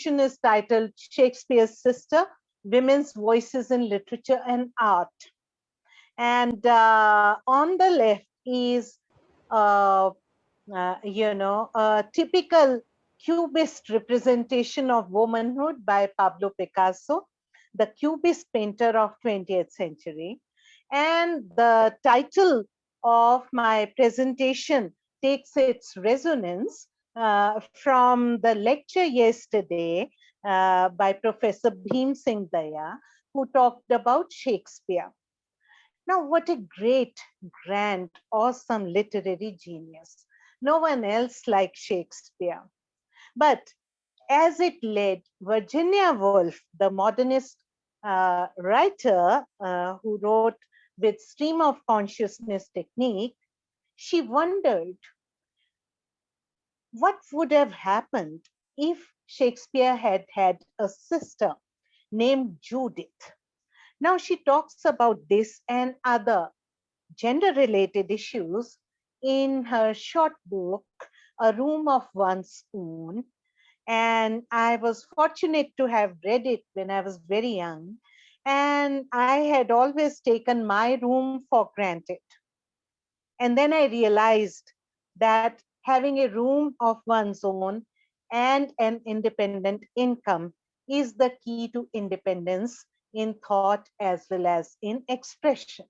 is titled Shakespeare's Sister, Women's Voices in Literature and Art. And on the left is, a typical Cubist representation of womanhood by Pablo Picasso, the Cubist painter of 20th century. And the title of my presentation takes its resonance from the lecture yesterday by Professor Bhim Singh Daya, who talked about Shakespeare. Now, what a great, grand, awesome literary genius. No one else like Shakespeare. But as it led, Virginia Woolf, the modernist writer who wrote with stream of consciousness technique, she wondered what would have happened if Shakespeare had had a sister named Judith. Now she talks about this and other gender-related issues in her short book, A Room of One's Own. And I was fortunate to have read it when I was very young. And I had always taken my room for granted. And then I realized that having a room of one's own and an independent income is the key to independence in thought as well as in expression.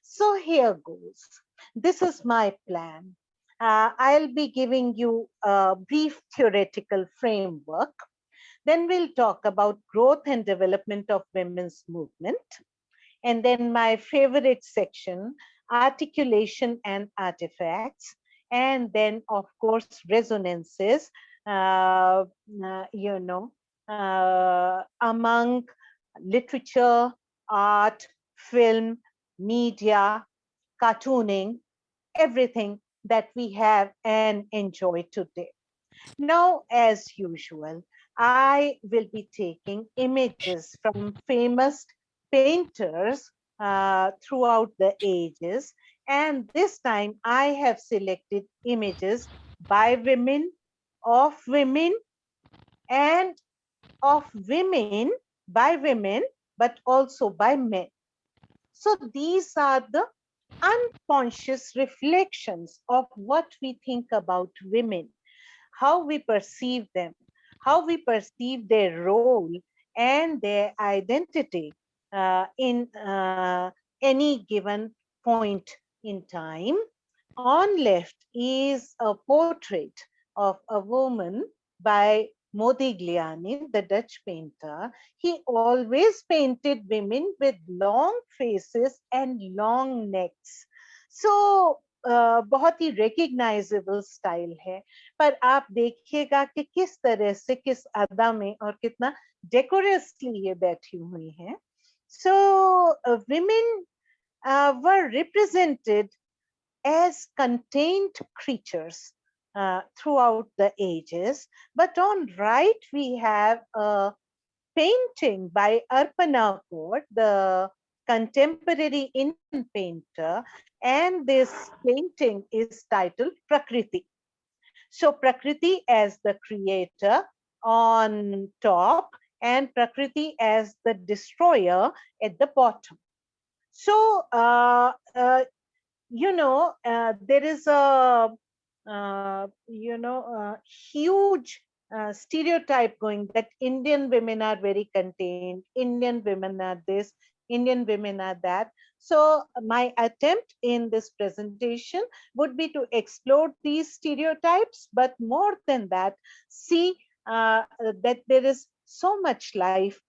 So here goes. This is my plan. I'll be giving you a brief theoretical framework. Then we'll talk about growth and development of women's movement. And then my favorite section, articulation and artifacts. And then, of course, resonances, among literature, art, film, media, cartooning, everything that we have and enjoy today. Now, as usual, I will be taking images from famous painters throughout the ages. And this time I have selected images by women, of women, and of women, by women, but also by men. So these are the unconscious reflections of what we think about women, how we perceive them, how we perceive their role and their identity in any given point in time. On left is a portrait of a woman by Modigliani, the Dutch painter. He always painted women with long faces and long necks. So बहुत ही recognizable style है, पर आप देखिएगा कि किस तरह से, किस अदा में और कितना decorously ये बैठी हुई हैं. So women were represented as contained creatures throughout the ages. But on right, we have a painting by Arpana Kaur, the contemporary Indian painter, and this painting is titled Prakriti. So Prakriti as the creator on top and Prakriti as the destroyer at the bottom. So, there is a huge stereotype going that Indian women are very contained, Indian women are this, Indian women are that. So my attempt in this presentation would be to explore these stereotypes, but more than that, see that there is so much life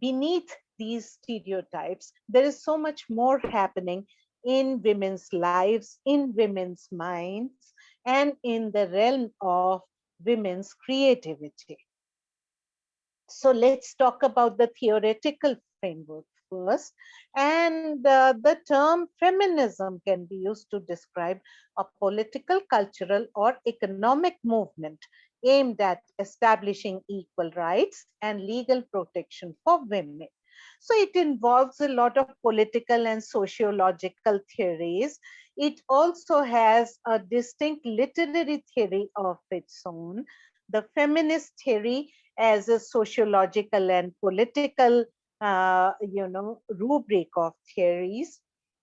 beneath these stereotypes. There is so much more happening in women's lives, in women's minds, and in the realm of women's creativity. So let's talk about the theoretical framework first. And the term feminism can be used to describe a political, cultural, or economic movement aimed at establishing equal rights and legal protection for women. So it involves a lot of political and sociological theories. It also has a distinct literary theory of its own. The feminist theory as a sociological and political, rubric of theories.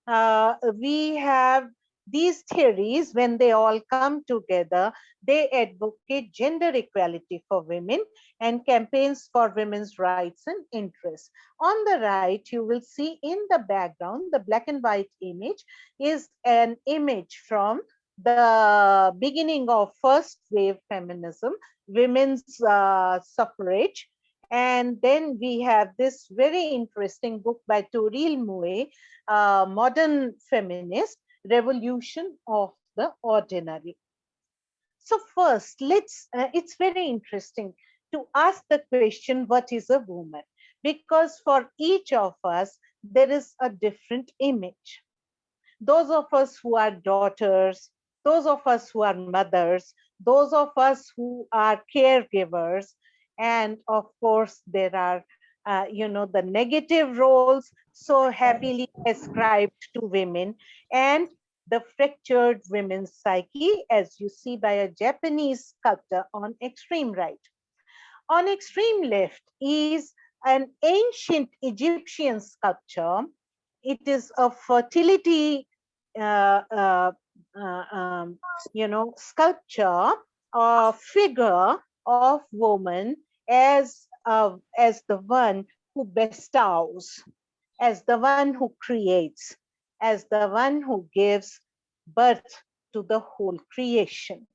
We have these theories, when they all come together, they advocate gender equality for women and campaigns for women's rights and interests. On the right, you will see in the background, the black and white image is an image from the beginning of first wave feminism, women's suffrage. And then we have this very interesting book by Toril Mue, Modern Feminist, Revolution of the Ordinary. So first, it's very interesting to ask the question, what is a woman? Because for each of us, there is a different image. Those of us who are daughters, those of us who are mothers, those of us who are caregivers, and of course there are, the negative roles so happily ascribed to women, and the fractured women's psyche, as you see by a Japanese sculptor on extreme right. On extreme left is an ancient Egyptian sculpture. It is a fertility, uh, uh, sculpture or figure of woman as the one who bestows, as the one who creates, as the one who gives birth to the whole creation.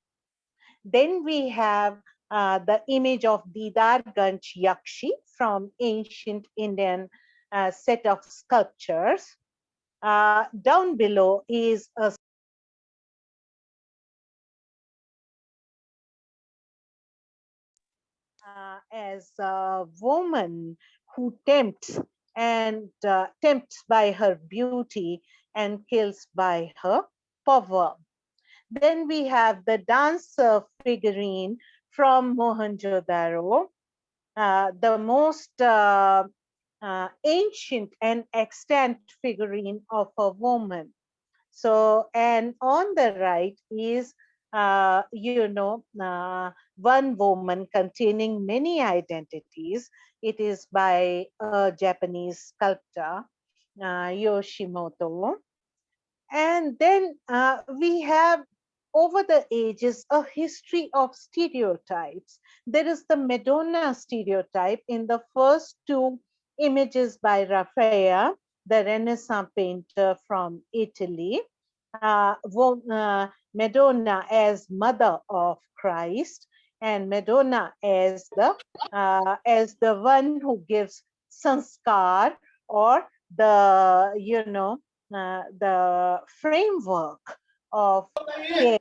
Then we have the image of Didar Ganj Yakshi from ancient Indian set of sculptures. Down below is a as a woman who tempts by her beauty and kills by her power. Then we have the dancer figurine from Mohenjo-daro, the most ancient and extant figurine of a woman. So, and on the right is, one woman containing many identities. It is by a Japanese sculptor, Yoshimoto. And then we have, over the ages, a history of stereotypes. There is the Madonna stereotype in the first two images by Raphael, the Renaissance painter from Italy. Madonna as mother of Christ, and Madonna as the one who gives sanskar, or the framework of care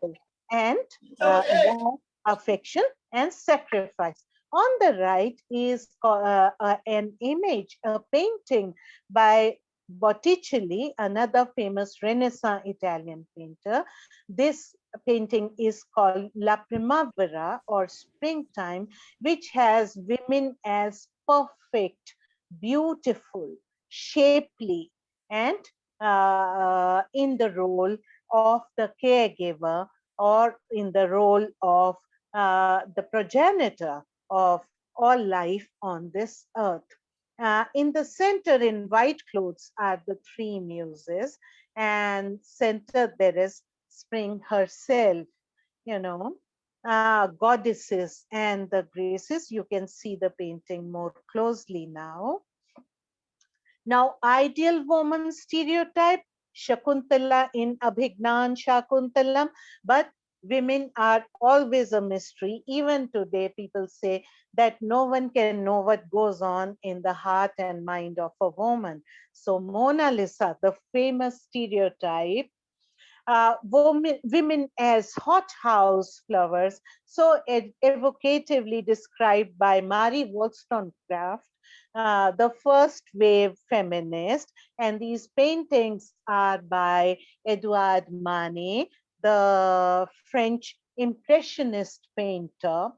and love, affection, and sacrifice. On the right is an image, a painting by Botticelli, another famous Renaissance Italian painter. This painting is called La Primavera, or springtime, which has women as perfect, beautiful, shapely, and in the role of the caregiver, or in the role of the progenitor of all life on this earth. In the center, in white clothes, are the three muses, and center there is Spring herself, goddesses and the graces. You can see the painting more closely now. Now, ideal woman stereotype, Shakuntala in Abhignan Shakuntalam, but women are always a mystery. Even today, people say that no one can know what goes on in the heart and mind of a woman. So Mona Lisa, the famous stereotype, women as hothouse flowers, so evocatively described by Marie Wollstonecraft, the first wave feminist. And these paintings are by Edouard Manet, the French impressionist painter.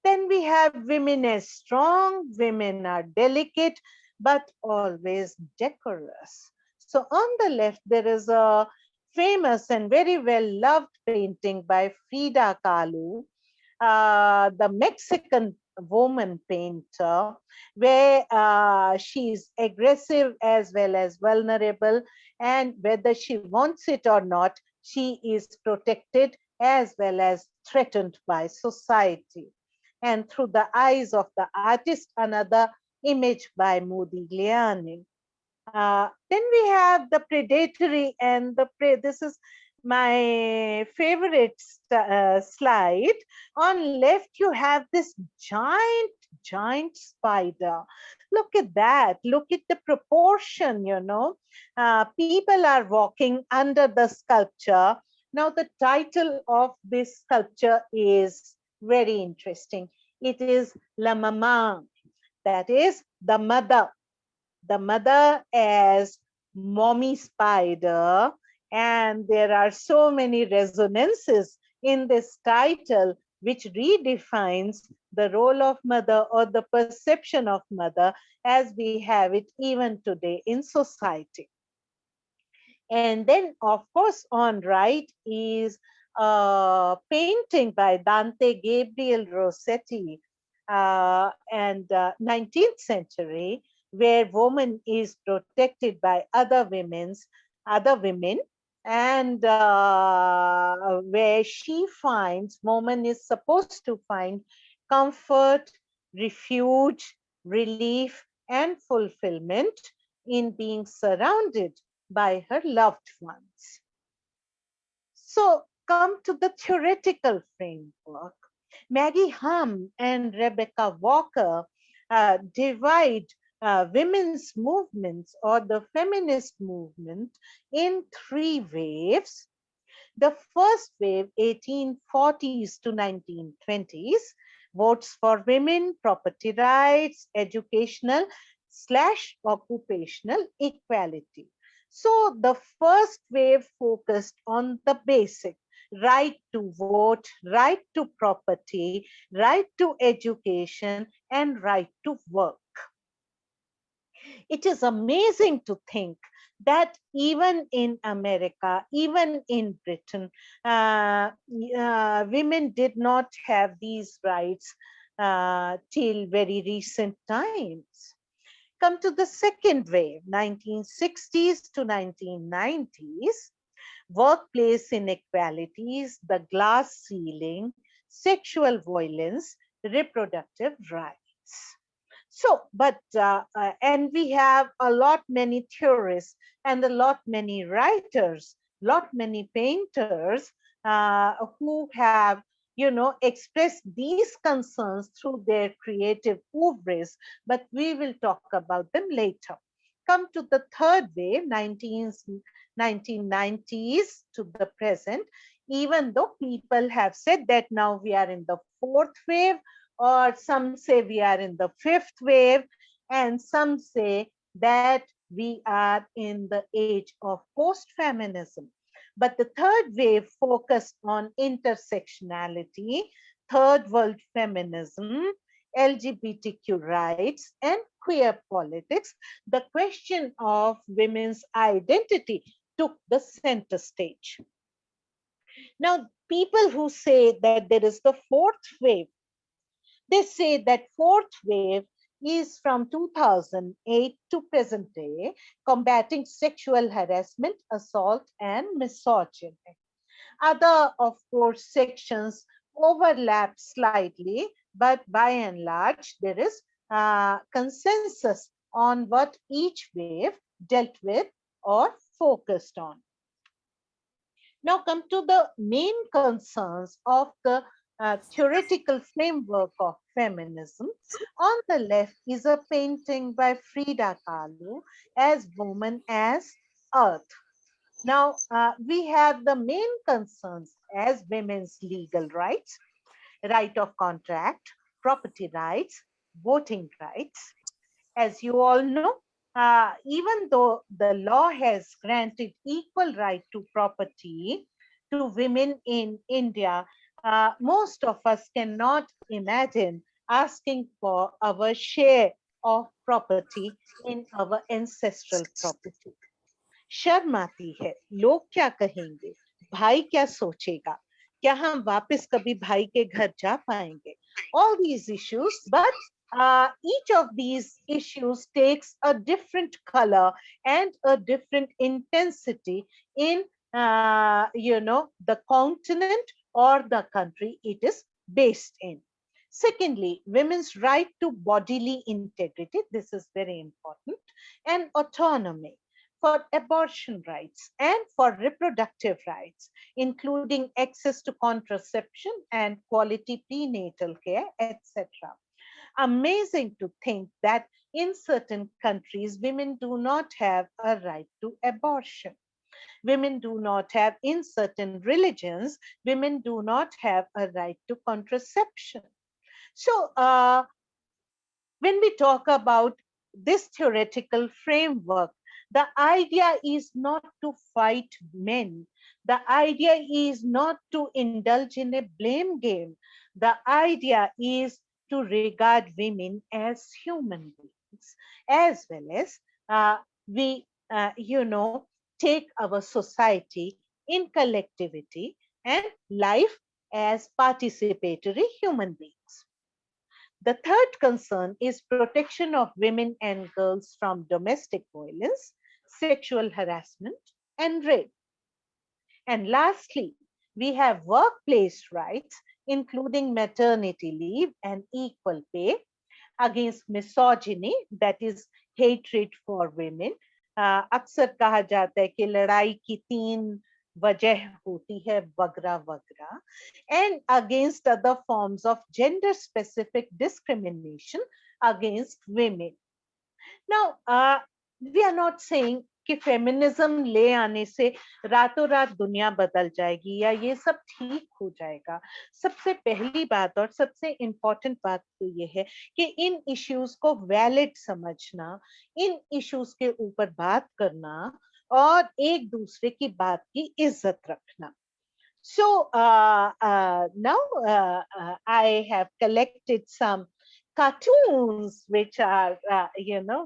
Then we have women as strong, women are delicate, but always decorous. So on the left, there is a famous and very well loved painting by Frida Kahlo, the Mexican woman painter, where she is aggressive as well as vulnerable, and whether she wants it or not, she is protected as well as threatened by society. And through the eyes of the artist, another image by Modigliani. Then we have the predatory and the prey. This is my favorite slide. On left, you have this giant spider. Look at that. Look at the proportion, you know. People are walking under the sculpture. Now, the title of this sculpture is very interesting. It is La Maman, that is the mother as mommy spider, and there are so many resonances in this title which redefines the role of mother or the perception of mother as we have it even today in society. And then, of course, on right is a painting by Dante Gabriel Rossetti, and 19th century, where woman is protected by other women, and where she finds, woman is supposed to find comfort, refuge, relief, and fulfillment in being surrounded by her loved ones. So come to the theoretical framework. Maggie Hum and Rebecca Walker divide women's movements or the feminist movement in three waves. The first wave, 1840s to 1920s, votes for women, property rights, educational / occupational equality. So the first wave focused on the basic right to vote, right to property, right to education, and right to work. It is amazing to think that even in America, even in Britain, women did not have these rights till very recent times. Come to the second wave, 1960s to 1990s, workplace inequalities, the glass ceiling, sexual violence, reproductive rights. So, and we have a lot many theorists and a lot many writers, lot many painters who have, you know, expressed these concerns through their creative oeuvres, but we will talk about them later. Come to the third wave, 1990s to the present, even though people have said that now we are in the fourth wave, or some say we are in the fifth wave, and some say that we are in the age of post-feminism. But the third wave focused on intersectionality, third world feminism, LGBTQ rights, and queer politics. The question of women's identity took the center stage. Now, people who say that there is the fourth wave, they say that fourth wave is from 2008 to present day, combating sexual harassment, assault, and misogyny. Other, of course, sections overlap slightly, but by and large, there is consensus on what each wave dealt with or focused on. Now come to the main concerns of the theoretical framework of feminism. On the left is a painting by Frida Kahlo as Woman as Earth. Now, we have the main concerns as women's legal rights, right of contract, property rights, voting rights. As you all know, even though the law has granted equal right to property to women in India, most of us cannot imagine asking for our share of property in our ancestral property. शर्म आती है लोग क्या कहेंगे भाई क्या सोचेगा क्या हम वापस कभी भाई के घर जा पाएंगे? All these issues, but each of these issues takes a different color and a different intensity in the continent or the country it is based in. Secondly, women's right to bodily integrity. This is very important, and autonomy for abortion rights and for reproductive rights, including access to contraception and quality prenatal care, etc. Amazing to think that in certain countries, women do not have a right to abortion. Women do not have, in certain religions, women do not have a right to contraception. So, when we talk about this theoretical framework, the idea is not to fight men. The idea is not to indulge in a blame game. The idea is to regard women as human beings, as well as we take our society in collectivity and life as participatory human beings. The third concern is protection of women and girls from domestic violence, sexual harassment, and rape. And lastly, we have workplace rights, including maternity leave and equal pay, against misogyny, that is hatred for women. अक्सर कहा जाता है कि लड़ाई की तीन वजह होती है वगैरह वगैरह, and against other forms of gender specific discrimination against women. Now, we are not saying कि फेमिनिज्म ले आने से रातों रात दुनिया बदल जाएगी या ये सब ठीक हो जाएगा. सबसे पहली बात और सबसे इम्पोर्टेंट बात तो ये है कि इन इश्यूज को वैलिड समझना, इन इश्यूज के ऊपर बात करना और एक दूसरे की बात की इज्जत रखना. So now I have collected some cartoons which are,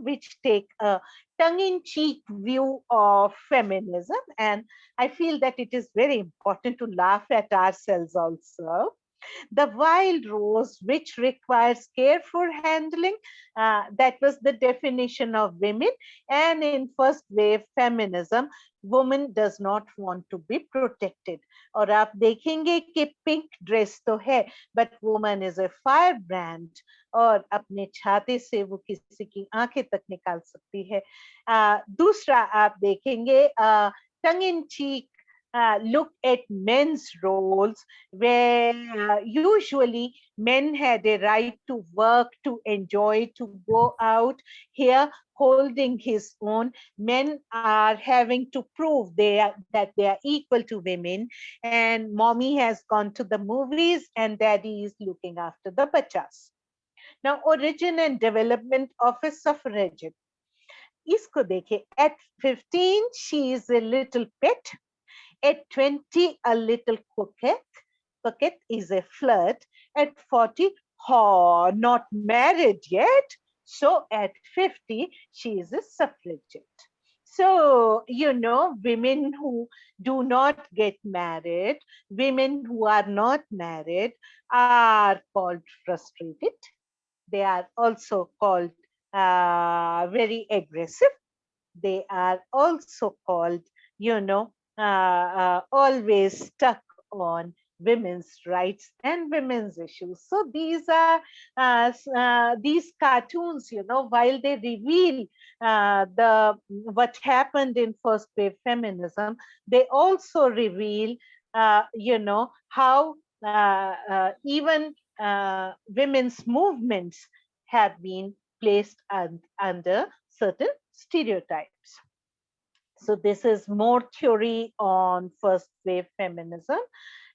which take a tongue-in-cheek view of feminism, and I feel that it is very important to laugh at ourselves also. The wild rose, which requires careful handling, that was the definition of women. And in first wave feminism, woman does not want to be protected. और आप देखेंगे कि pink dress तो है, but woman is a firebrand, और अपने छाते से वो किसी की आंखें तक निकाल सकती है. दूसरा आप देखेंगे tongue in cheek look at men's roles, where usually men had a right to work, to enjoy, to go out. Here, holding his own, men are having to prove that they are equal to women, and mommy has gone to the movies and daddy is looking after the bachas. Now, origin and development of a suffragette. इसको देखे. At 15, she is a little pet. At 20, a little coquette. Coquette is a flirt. At 40, oh, not married yet. So at 50, she is a suffragette. So, women who do not get married, women who are not married are called frustrated. They are also called very aggressive. They are also called, always stuck on women's rights and women's issues. So these are these cartoons, while they reveal what happened in first wave feminism, they also reveal, how even women's movements have been placed under certain stereotypes. So this is more theory on first wave feminism,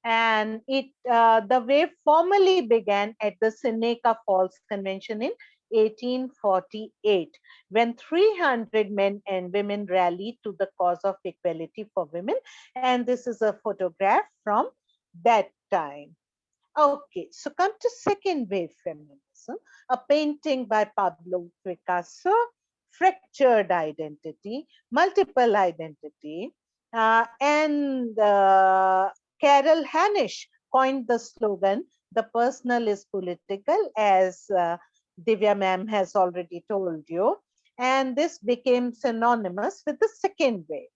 and the wave formally began at the Seneca Falls Convention in 1848, when 300 men and women rallied to the cause of equality for women. And this is a photograph from that time. Okay, so come to second wave feminism, a painting by Pablo Picasso, fractured identity, multiple identity, and Carol Hanisch coined the slogan, "The personal is political," as Divya ma'am has already told you. And this became synonymous with the second wave.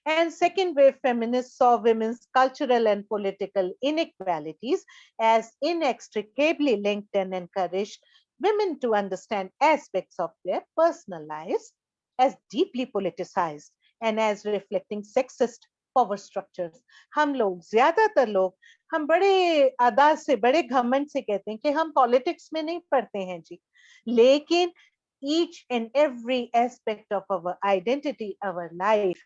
And second wave feminists saw women's cultural and political inequalities as inextricably linked and encouraged women to understand aspects of their personal lives as deeply politicized and as reflecting sexist power structures. हम लोग ज्यादातर लोग हम बड़े अदा से बड़े घमंड से कहते हैं कि हम पॉलिटिक्स में नहीं पढ़ते हैं जी, लेकिन each and every aspect of our identity, our life,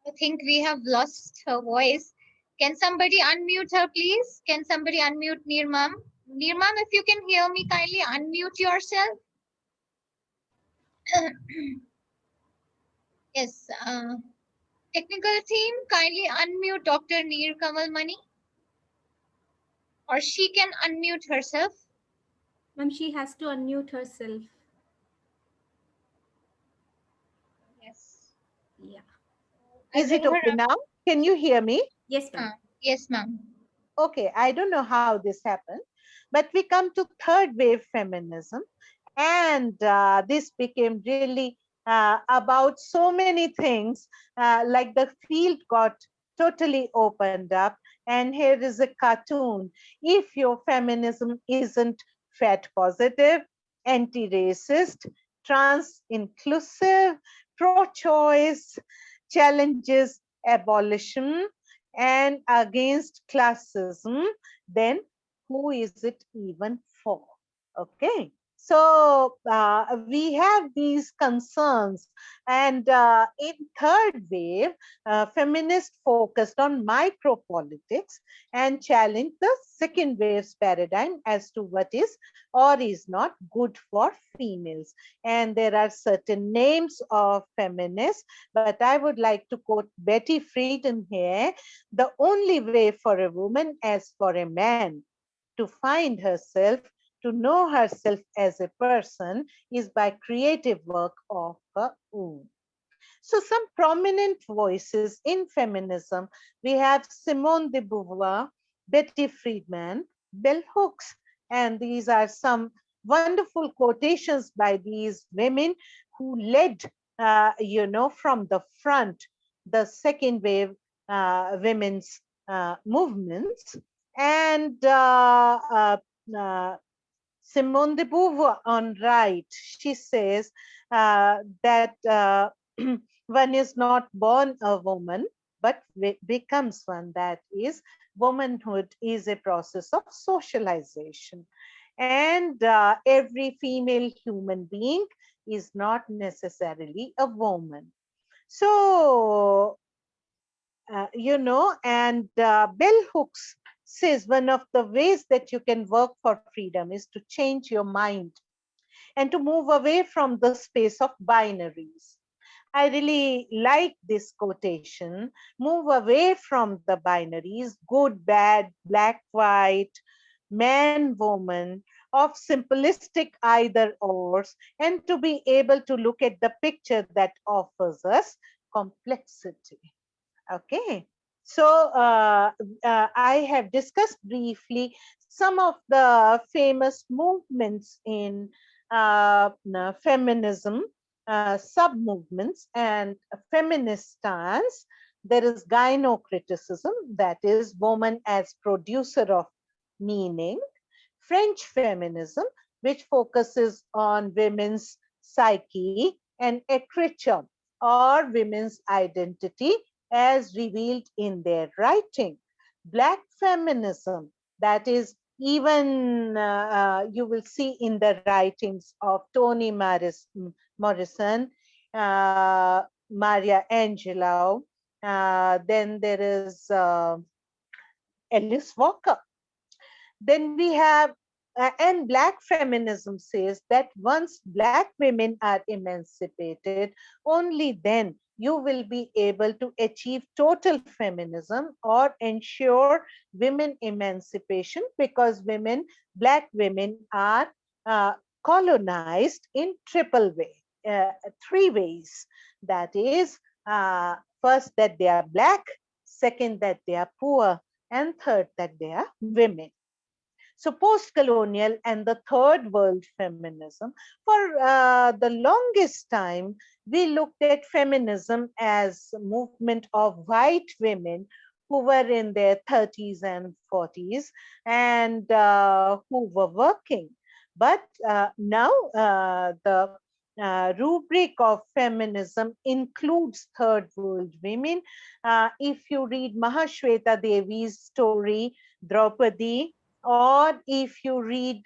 I think we have lost her voice. Can somebody unmute her, please? Can somebody unmute Neer ma'am? Neer ma'am, if you can hear me, kindly unmute yourself. Yes. Technical team, kindly unmute Dr. Neer Kamalmani. Or she can unmute herself. Ma'am, she has to unmute herself. Yes. Yeah. is it okay now? Can you hear me? Yes, ma'am. Yes, ma'am. Okay, I don't know how this happened, but we come to third wave feminism, and this became really about so many things, like the field got totally opened up. And here is a cartoon. If your feminism isn't fat positive, anti-racist, trans inclusive, pro-choice, challenges abolition, and against classism, then who is it even for? Okay. So we have these concerns, and in third wave, feminists focused on micropolitics and challenged the second wave's paradigm as to what is or is not good for females. And there are certain names of feminists, but I would like to quote Betty Friedan here: "The only way for a woman as for a man to find herself, to know herself as a person, is by creative work of her own." So some prominent voices in feminism, we have Simone de Beauvoir, Betty Friedan, Bell Hooks, and these are some wonderful quotations by these women who led, from the front, the second wave women's movements. And Simone de Beauvoir on right, she says that one is not born a woman, but becomes one. That is, womanhood is a process of socialization. And every female human being is not necessarily a woman. So, and Bell Hooks says one of the ways that you can work for freedom is to change your mind and to move away from the space of binaries. I really like this quotation: move away from the binaries, good, bad, black, white, man, woman, of simplistic either ors, and to be able to look at the picture that offers us complexity. Okay. So I have discussed briefly some of the famous movements in feminism, sub-movements, and feminist stance. There is gynocriticism, that is woman as producer of meaning. French feminism, which focuses on women's psyche and écriture, or women's identity as revealed in their writing. Black feminism, that is, even you will see in the writings of Toni Morrison, Maria Angelou. Then there is Alice Walker. Then we have, and Black feminism says that once Black women are emancipated, only then you will be able to achieve total feminism or ensure women emancipation, because women, Black women, are colonized in three ways. That is, first, that they are black, second, that they are poor, and third, that they are women. So post-colonial and the third world feminism, for the longest time, we looked at feminism as a movement of white women who were in their 30s and 40s and who were working. But now the rubric of feminism includes third world women. If you read Mahashweta Devi's story, Draupadi, or if you read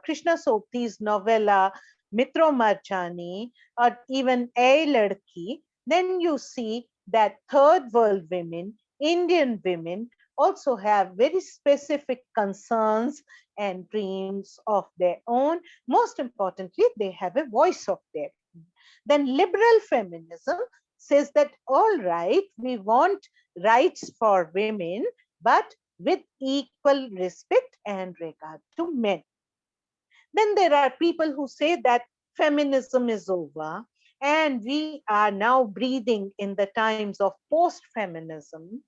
Krishna Sopti's novella Mitro Marchani, or even A Ladki, then you see that third world women, Indian women, also have very specific concerns and dreams of their own. Most importantly, they have a voice of their own. Then liberal feminism says that, all right, we want rights for women, but with equal respect and regard to men. Then there are people who say that feminism is over and we are now breathing in the times of post-feminism.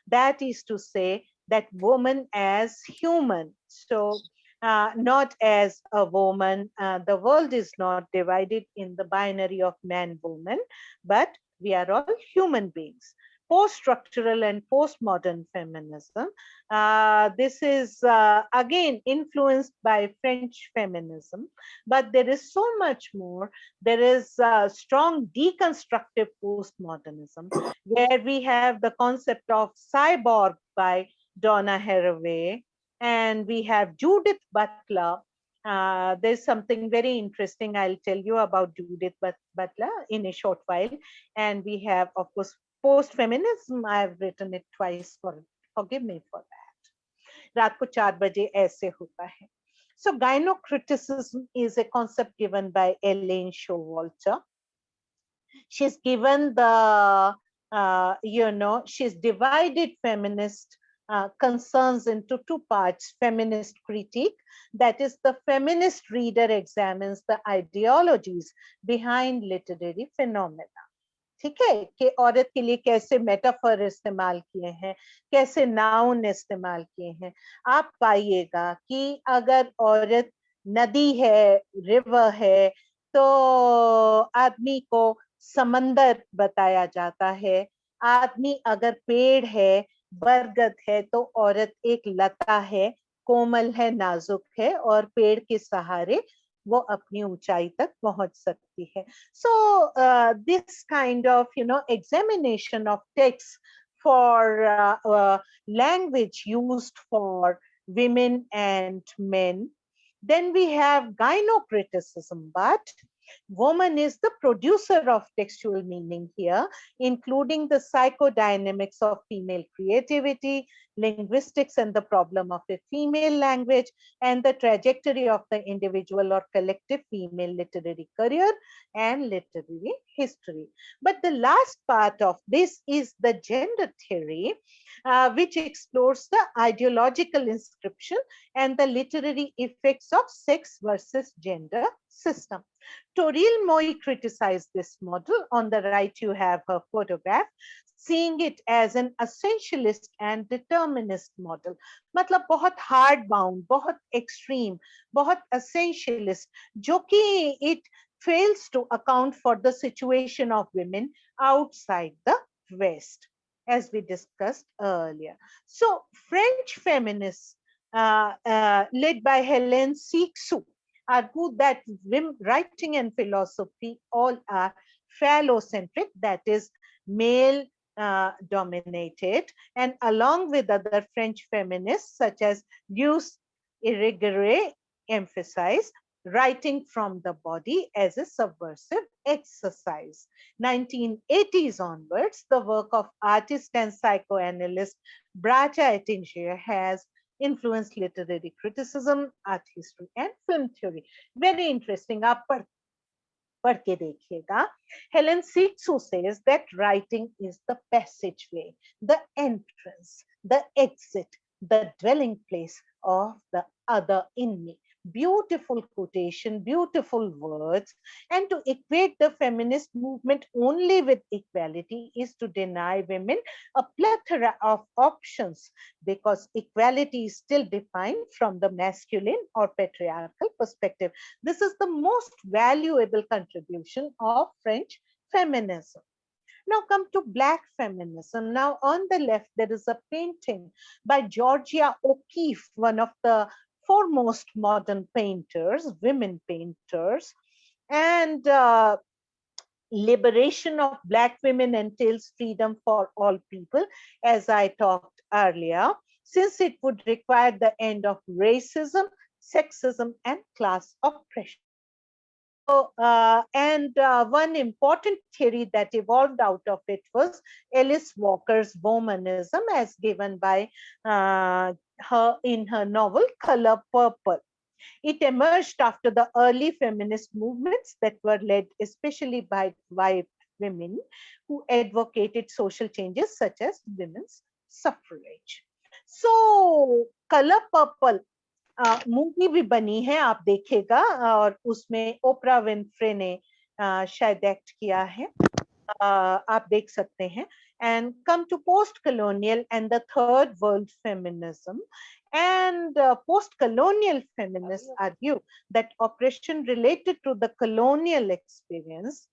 That is to say that woman as human. So not as a woman. The world is not divided in the binary of man, woman, but we are all human beings. Post-structural and postmodern feminism. This is again influenced by French feminism, but there is so much more. There is strong deconstructive postmodernism, where we have the concept of cyborg by Donna Haraway, and we have Judith Butler. There's something very interesting I'll tell you about Judith Butler in a short while. And we have, of course, post-feminism. I've written it twice, forgive me for that. रात को 4 बजे ऐसे होता है. So gynocriticism is a concept given by Elaine Showalter. She's given the, she's divided feminist concerns into two parts: feminist critique, that is, the feminist reader examines the ideologies behind literary phenomena. ठीक है, कि औरत के लिए कैसे metaphor इस्तेमाल किए हैं, कैसे नाउन इस्तेमाल किए हैं. आप पाइएगा कि अगर औरत नदी है, रिवर है, तो आदमी को समंदर बताया जाता है. आदमी अगर पेड़ है, बरगद है, तो औरत एक लता है, कोमल है, नाजुक है, और पेड़ के सहारे वो अपनी ऊंचाई तक पहुंच सकती है. So this kind of examination of text for language used for women and men. Then we have gynocriticism, but woman is the producer of textual meaning here, including the psychodynamics of female creativity, linguistics and the problem of a female language, and the trajectory of the individual or collective female literary career and literary history. But the last part of this is the gender theory, which explores the ideological inscription and the literary effects of sex versus gender system. Toril Moi criticized this model. On the right, you have her photograph, seeing it as an essentialist and determinist model. मतलब बहुत hard bound, बहुत extreme, बहुत essentialist, जो कि it fails to account for the situation of women outside the West, as we discussed earlier. So French feminists led by Hélène Cixous argued that writing and philosophy all are phallocentric, that is, male dominated, and along with other French feminists such as Luce Irigaray emphasized writing from the body as a subversive exercise. 1980s onwards, the work of artist and psychoanalyst Bracha Ettinger has influenced literary criticism, art history, and film theory. Very interesting. आप पढ़ के देखिएगा. Hélène Cixous says that writing is the passageway, the entrance, the exit, the dwelling place of the other in me. beautiful quotation, beautiful words. And to equate the feminist movement only with equality is to deny women a plethora of options, because equality is still defined from the masculine or patriarchal perspective. This is the most valuable contribution of French feminism. Now come to Black feminism. Now on the left, there is a painting by Georgia O'Keeffe, one of the foremost modern painters, women painters. And liberation of Black women entails freedom for all people, as I talked earlier, since it would require the end of racism, sexism, and class oppression. So, one important theory that evolved out of it was Alice Walker's Womanism, as given by her in her novel Color Purple. It emerged after the early feminist movements that were led especially by white women who advocated social changes such as women's suffrage. So, Color Purple movie भी बनी है, आप देखेगा, और उसमें Oprah Winfrey ने शायद act किया है, आप देख सकते हैं. And come to post-colonial and the third world feminism. And post-colonial feminists argue that oppression related to the colonial experience,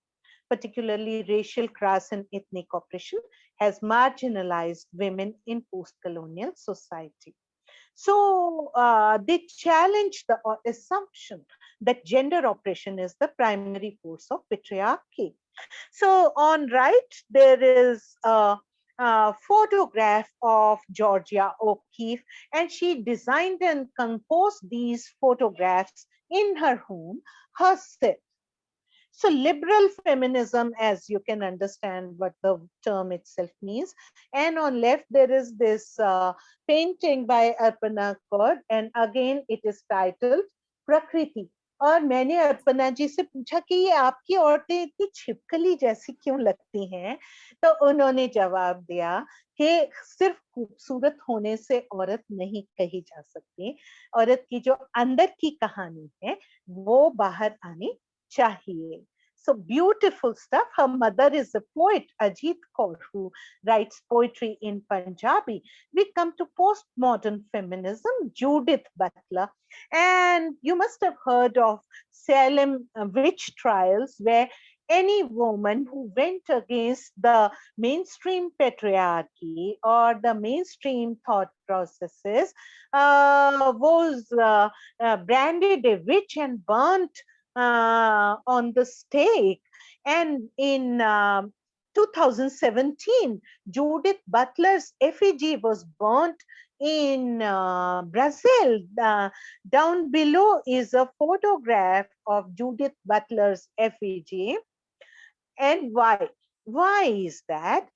particularly racial, class, and ethnic oppression, has marginalized women in post-colonial society. So they challenge the assumption that gender oppression is the primary force of patriarchy. So on right, there is a photograph of Georgia O'Keeffe, and she designed and composed these photographs in her home herself. So liberal feminism, as you can understand what the term itself means. And on left, there is this painting by Arpana Kaur, and again it is titled Prakriti. और मैंने अर्पणा जी से पूछा कि ये आपकी औरतें इतनी छिपकली जैसी क्यों लगती हैं, तो उन्होंने जवाब दिया कि सिर्फ खूबसूरत होने से औरत नहीं कही जा सकती, औरत की जो अंदर की कहानी है वो बाहर आनी चाहिए. So beautiful stuff. Her mother is a poet, Ajit Kaur, who writes poetry in Punjabi. We come to postmodern feminism, Judith Butler. And you must have heard of Salem witch trials, where any woman who went against the mainstream patriarchy or the mainstream thought processes was branded a witch and burnt on the stake. And in 2017, Judith Butler's effigy was burnt in Brazil. Down below is a photograph of Judith Butler's effigy. And why? Why is that?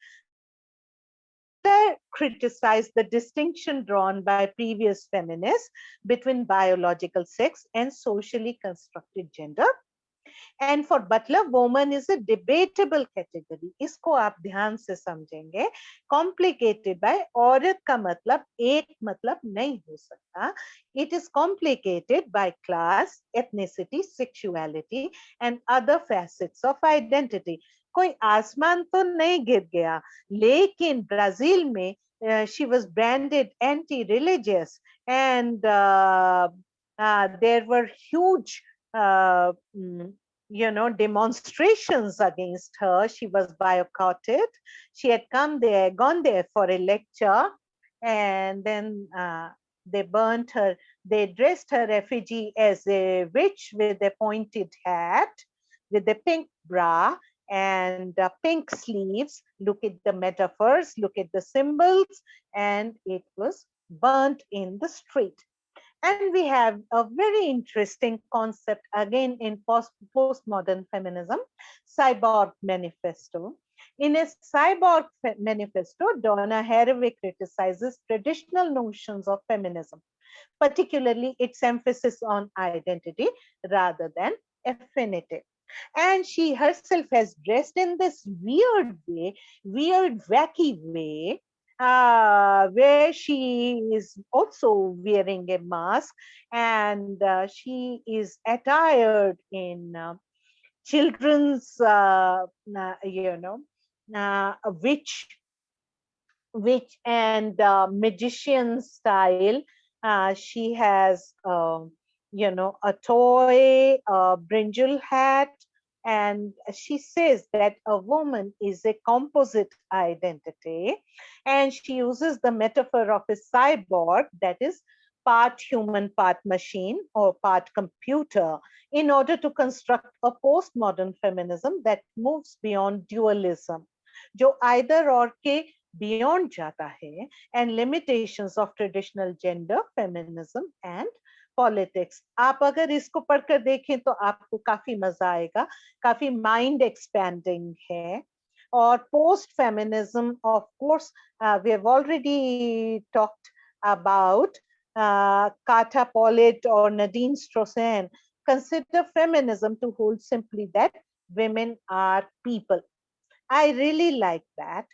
Butler criticized the distinction drawn by previous feminists between biological sex and socially constructed gender. And for Butler, woman is a debatable category. इसको आप ध्यान से समझेंगे. Complicated by औरत का मतलब एक मतलब नहीं हो सकता. It is complicated by class, ethnicity, sexuality, and other facets of identity. कोई आसमान तो नहीं गिर गया, लेकिन ब्राजील में she was branded anti-religious, and there were huge demonstrations against her. She was boycotted. She had gone there for a lecture, and then they burnt her. They dressed her effigy as a witch with a pointed hat, with a pink bra and pink sleeves. Look at the metaphors, look at the symbols, and it was burnt in the street. And we have a very interesting concept again in postmodern feminism, Cyborg Manifesto. In a Cyborg Manifesto, Donna Haraway criticizes traditional notions of feminism, particularly its emphasis on identity rather than affinity. And she herself has dressed in this weird way, weird, wacky way, where she is also wearing a mask, and she is attired in children's, witch and magician style. She has, a toy, a brinjal hat, and she says that a woman is a composite identity, and she uses the metaphor of a cyborg, that is part human, part machine, or part computer, in order to construct a postmodern feminism that moves beyond dualism, जो either or के beyond जाता है, and limitations of traditional gender, feminism and politics. आप अगर इसको पढ़कर देखें तो आपको काफी मजा आएगा, काफी mind expanding है. Or post feminism, of course, we have already talked about Kata Pollitt or Nadine Strossen. Consider feminism to hold simply that women are people. I really like that.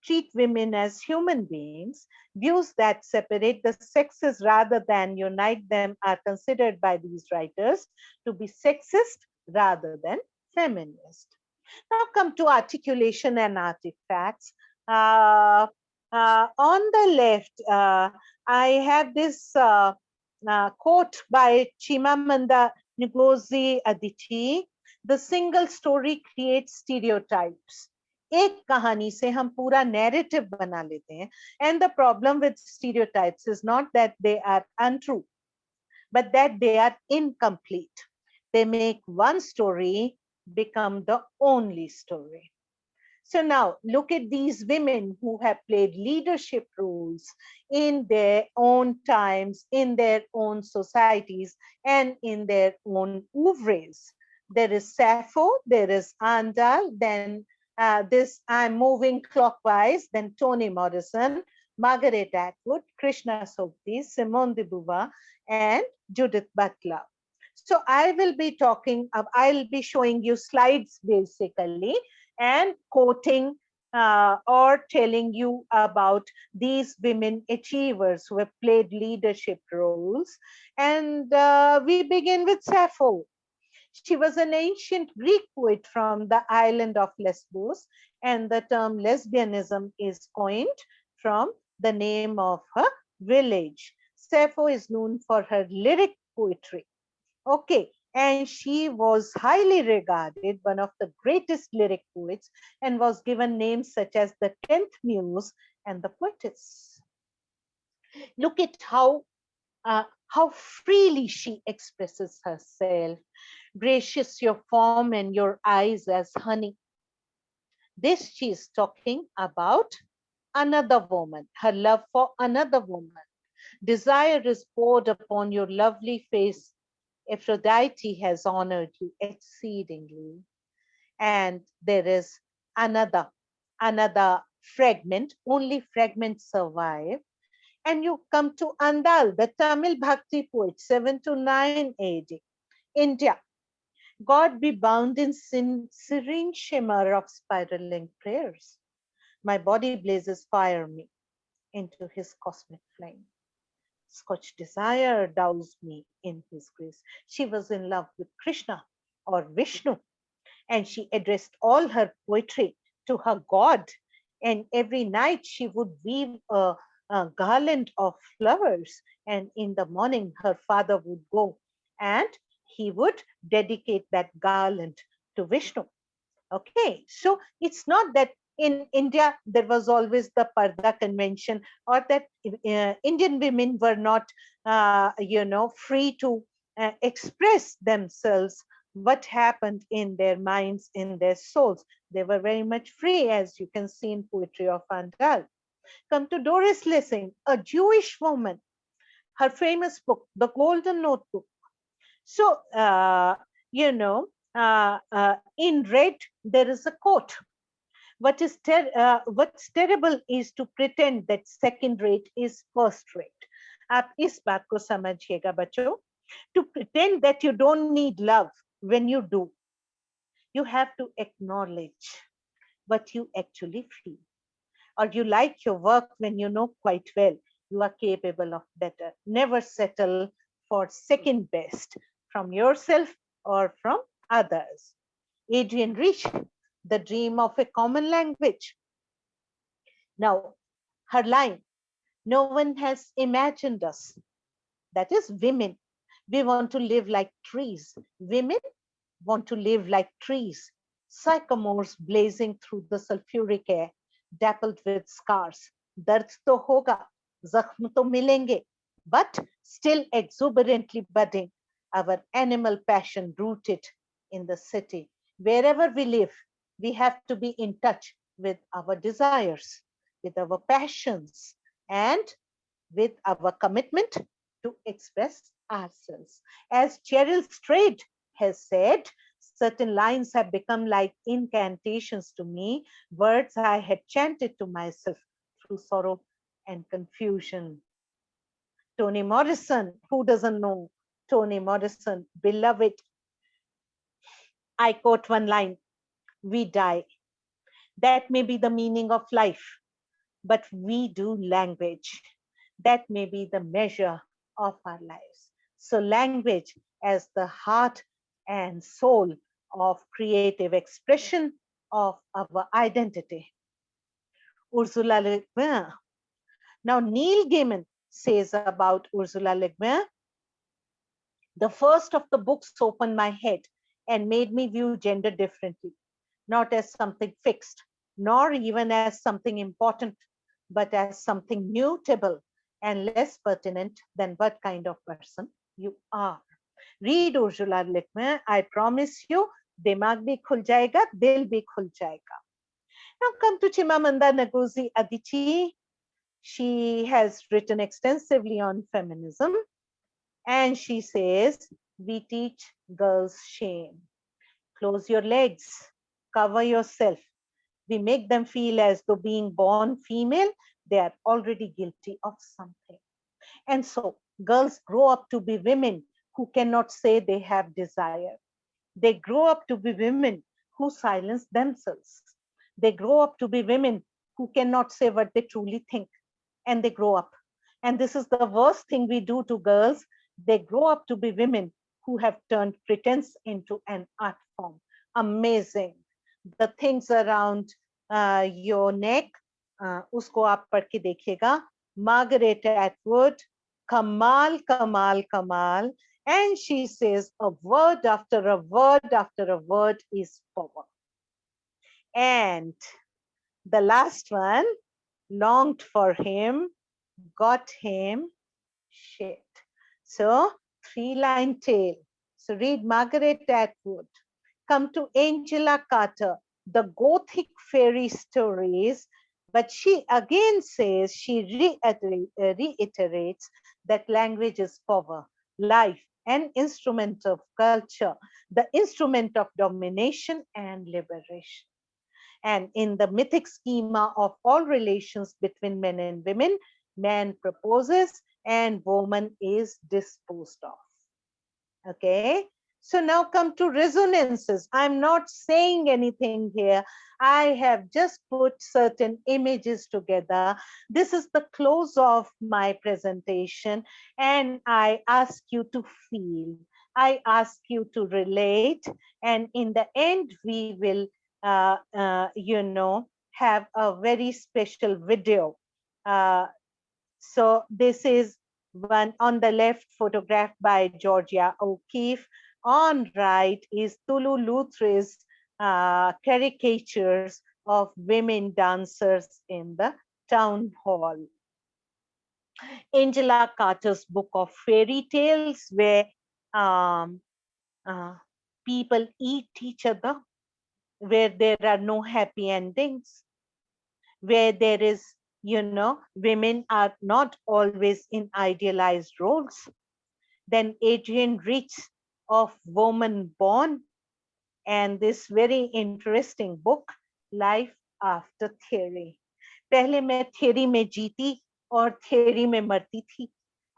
Treat women as human beings. Views that separate the sexes rather than unite them are considered by these writers to be sexist rather than feminist. Now come to articulation and artifacts. On the left, I have this quote by Chimamanda Ngozi Adichie: "The single story creates stereotypes." एक कहानी से हम पूरा narrative बना लेते हैं, and the problem with stereotypes is not that they are untrue, but that they are incomplete. They make one story become the only story. So now look at these women who have played leadership roles in their own times, in their own societies, and in their own oeuvres. There is Sappho, there is Andal, then this I'm moving clockwise, then Toni Morrison, Margaret Atwood, Krishna Sokti, Simone de Beauvoir, and Judith Butler. So I will be I'll be showing you slides basically, and quoting or telling you about these women achievers who have played leadership roles. And we begin with Sappho. She was an ancient Greek poet from the island of Lesbos, and the term lesbianism is coined from the name of her village. Sappho is known for her lyric poetry. Okay, and she was highly regarded, one of the greatest lyric poets, and was given names such as the 10th Muse and the Poetess. Look at how freely she expresses herself. Gracious your form and your eyes as honey. This she is talking about another woman, her love for another woman. Desire is poured upon your lovely face. Aphrodite has honored you exceedingly. And there is another fragment, only fragments survive. And you come to Andal, the Tamil Bhakti poet, 7 to 9 AD, India. God be bound in serene shimmer of spiraling prayers. My body blazes fire me into his cosmic flame. Scotch desire doused me in his grace. She was in love with Krishna or Vishnu, and she addressed all her poetry to her God. And every night she would weave a garland of flowers, and in the morning her father would go and he would dedicate that garland to Vishnu. Okay, so it's not that in India there was always the Parda convention, or that Indian women were not, free to express themselves, what happened in their minds, in their souls. They were very much free, as you can see in poetry of Andal. Come to Doris Lessing, a Jewish woman, her famous book, The Golden Notebook. So, in red, there is a quote. What's terrible is to pretend that second rate is first rate. आप इस बात को समझिएगा बच्चों. To pretend that you don't need love when you do, you have to acknowledge what you actually feel. or you like your work when you know quite well you are capable of better. Never settle for second best from yourself or from others. Adrienne Rich, The Dream of a Common Language. Now, her line, no one has imagined us. That is women. We want to live like trees. Women want to live like trees. Sycamores blazing through the sulfuric air, dappled with scars. Dard to hoga, zakhm to milenge, but still exuberantly budding. Our animal passion rooted in the city. Wherever we live, we have to be in touch with our desires, with our passions, and with our commitment to express ourselves. As Cheryl Strayed has said, certain lines have become like incantations to me, words I had chanted to myself through sorrow and confusion. Toni Morrison, who doesn't know Toni Morrison, beloved? I quote one line, we die. That may be the meaning of life, but we do language. That may be the measure of our lives. So language as the heart and soul of creative expression of our identity. Ursula Le Guin. Now Neil Gaiman says about Ursula Le Guin, the first of the books opened my head and made me view gender differently, not as something fixed, nor even as something important, but as something mutable and less pertinent than what kind of person you are. Read Ursula Le Guin. I promise you, dimag bhi khul jayega, dil bhi khul jayega. Now come to Chimamanda Ngozi Adichie. She has written extensively on feminism, and she says, we teach girls shame. Close your legs, cover yourself. We make them feel as though being born female, they are already guilty of something. And so girls grow up to be women who cannot say they have desire. They grow up to be women who silence themselves. They grow up to be women who cannot say what they truly think. And they grow up. And this is the worst thing we do to girls. They grow up to be women who have turned pretense into an art form. Amazing. The things around your neck, usko aap pad ke dekhiega. Margaret Atwood, Kamal, Kamal, Kamal. And she says a word after a word after a word is power. And the last one, longed for him, got him, shit. So 3-line tale. So read Margaret Atwood. Come to Angela Carter, the Gothic fairy stories, but she again says, she reiterates that language is power, life, an instrument of culture, the instrument of domination and liberation. And in the mythic schema of all relations between men and women, man proposes and woman is disposed of. Okay, so now come to resonances. I'm not saying anything here. I have just put certain images together. This is the close of my presentation, and I ask you to feel. I ask you to relate, and in the end, we will, have a very special video. So this is one on the left, photographed by Georgia O'Keeffe. On right is Tulu Lutre's caricatures of women dancers in the town hall. Angela Carter's book of fairy tales, where um, people eat each other, where there are no happy endings, where there is, women are not always in idealized roles. Then Adrienne Rich of Woman Born, and this very interesting book, Life After Theory. पहले मैं theory में जीती और theory में मरती थी.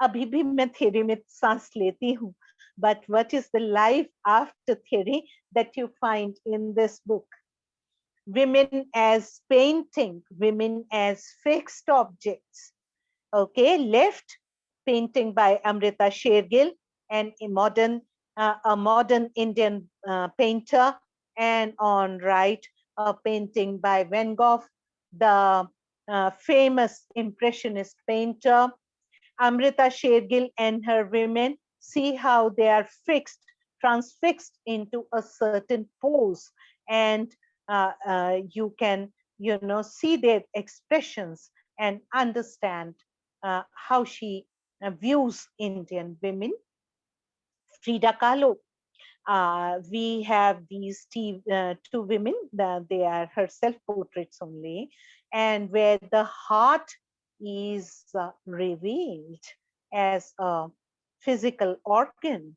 अभी भी मैं theory में सांस लेती हूँ. But what is the life after theory that you find in this book? women as painting, women as fixed objects. Okay, left, painting by Amrita Sher-Gill, and a modern Indian painter, and on right, a painting by Van Gogh, the famous Impressionist painter. Amrita Sher-Gill and her women, see how they are fixed, transfixed into a certain pose, and you can, see their expressions and understand how she views Indian women. Frida Kahlo. We have these two women, they are her self-portraits only, and where the heart is revealed as a physical organ.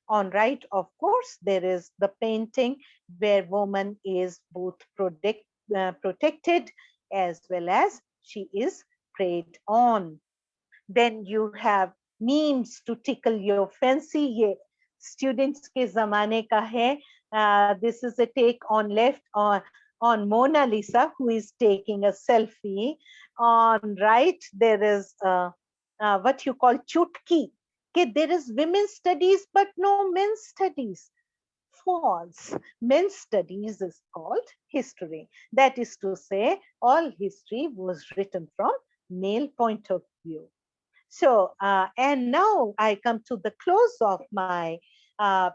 On right, of course, there is the painting where woman is both protected as well as she is preyed on. Then you have memes to tickle your fancy. Ye students ke zamane ka hai. This is a take on left on Mona Lisa, who is taking a selfie. On right, there is what you call chutki. There is women's studies, but no men's studies. False. Men's studies is called history. That is to say, all history was written from male point of view. So, and now I come to the close of my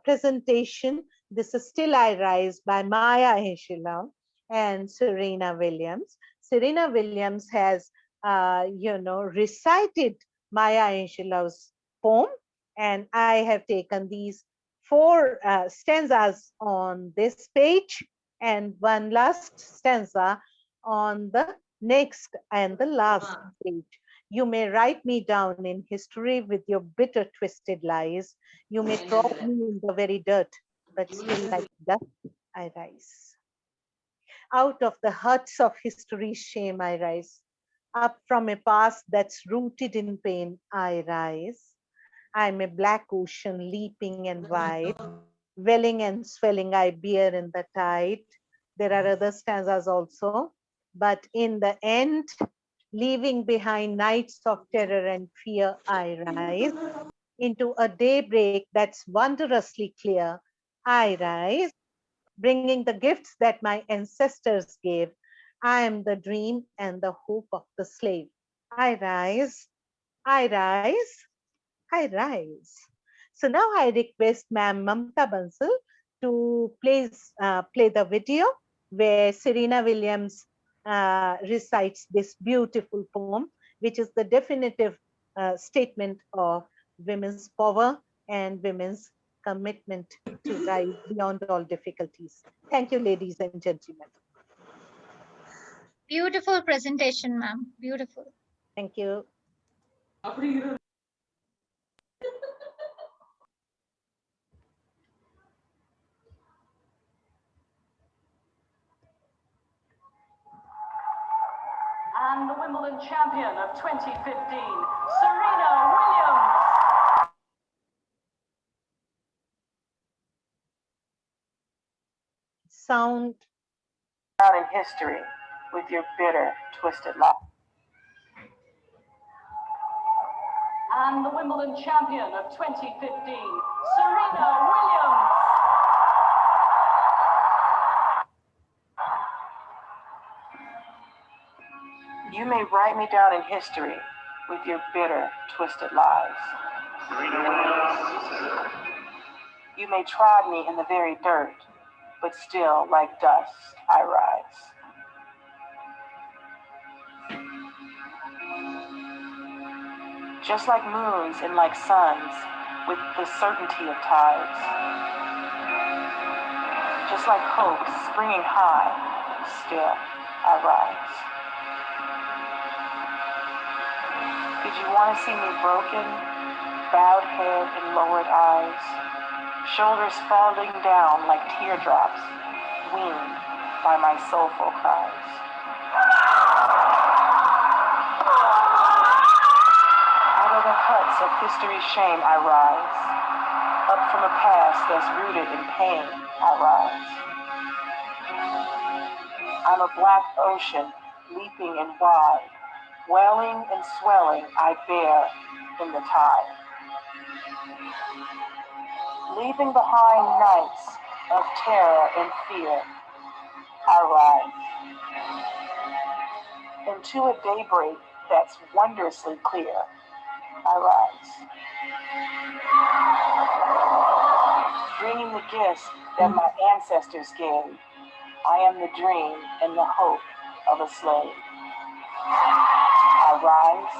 presentation. This is Still I Rise by Maya Angelou and Serena Williams. Serena Williams has, recited Maya Angelou's poem, and I have taken these 4 stanzas on this page and one last stanza on the next and the last page. You may write me down in history with your bitter, twisted lies. You may trod me in the very dirt, but still like dust I rise. Out of the huts of history's shame I rise. Up from a past that's rooted in pain I rise. I'm a black ocean leaping and wide, welling and swelling I bear in the tide. There are other stanzas also, but in the end, leaving behind nights of terror and fear, I rise into a daybreak that's wondrously clear. I rise, bringing the gifts that my ancestors gave. I am the dream and the hope of the slave. I rise, I rise, I rise. So now I request Ma'am Mamta Bansal to play the video where Serena Williams recites this beautiful poem, which is the definitive statement of women's power and women's commitment to rise beyond all difficulties. Thank you, ladies and gentlemen. Beautiful presentation, ma'am. Beautiful. Thank you. And the Wimbledon champion of 2015, Serena Williams. Sound. Down in history with your bitter, twisted life. And the Wimbledon champion of 2015, Serena Williams. You may write me down in history with your bitter, twisted lies. Serena Williams. You may trod me in the very dirt, but still, like dust, I rise. Just like moons and like suns, with the certainty of tides. Just like hope springing high, still, I rise. Did you want to see me broken, bowed head and lowered eyes, shoulders falling down like teardrops, weaned by my soulful cries? Out of the huts of history's shame I rise, up from a past that's rooted in pain I rise. I'm a black ocean, leaping and wide, welling and swelling I bear in the tide. Leaving behind nights of terror and fear, I rise. Into a daybreak that's wondrously clear, I rise. Bringing the gifts that my ancestors gave, I am the dream and the hope of a slave. I rise.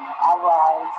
I rise.